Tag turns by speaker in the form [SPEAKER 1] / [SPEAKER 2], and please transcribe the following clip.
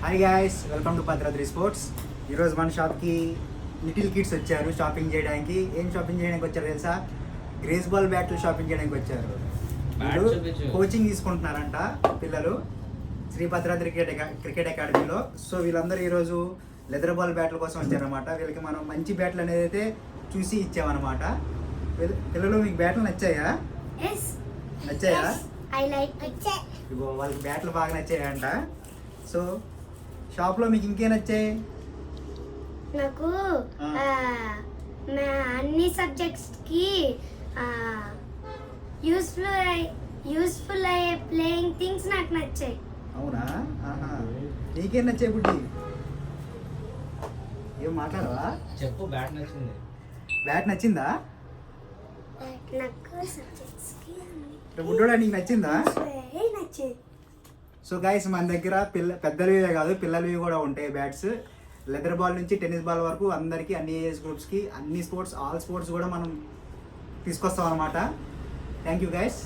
[SPEAKER 1] Hi guys, welcome to Bhadradri sports. ఈరోజు మన షాప్కి లిటిల్ కిడ్స్ వచ్చారు షాపింగ్ చేయడానికి. ఏం షాపింగ్ చేయడానికి వచ్చారు తెలుసా? గ్రేస్ బాల్ బ్యాట్లు షాపింగ్ చేయడానికి వచ్చారు. వీళ్ళు కోచింగ్ తీసుకుంటున్నారంట పిల్లలు శ్రీ భద్రాద్రి క్రికెట్ అకాడమీలో. సో వీళ్ళందరూ ఈరోజు లెదర్ బాల్ బ్యాట్ల కోసం వచ్చారనమాట. వీళ్ళకి మనం మంచి బ్యాట్లు అనేది అయితే చూసి ఇచ్చామన్నమాట. పిల్లలు మీకు బ్యాట్లు నచ్చాయా? నచ్చాయా? ఇగో వాళ్ళకి బ్యాట్లు బాగా నచ్చాయంట. సో షాప్లో మీకు ఇంకేం నచ్చాయి?
[SPEAKER 2] నాకు అన్ని సబ్జెక్ట్స్ కి యూస్ఫుల్ అయ్యే ప్లేయింగ్ థింగ్స్ నాకు నచ్చాయి.
[SPEAKER 1] అవునా? నీకేం నచ్చాయి బుడ్డి? ఏం మాట్లాడవా?
[SPEAKER 3] చెప్పు. బ్యాట్ నచ్చింది.
[SPEAKER 1] బ్యాట్ నచ్చిందా?
[SPEAKER 2] నాకు సబ్జెక్ట్స్ కి
[SPEAKER 1] బుడ్డోడా నీకు నచ్చిందా?
[SPEAKER 2] నచ్చింది.
[SPEAKER 1] సో గైస్, మన దగ్గర పెద్దలవి కాదు పిల్లలవి కూడా ఉంటాయి బ్యాట్స్. లెదర్ బాల్ నుంచి టెన్నిస్ బాల్ వరకు అందరికీ అన్ని ఏజ్ గ్రూప్స్కి అన్ని స్పోర్ట్స్ ఆల్ స్పోర్ట్స్ కూడా మనం తీసుకొస్తాం అనమాట. Thank you guys.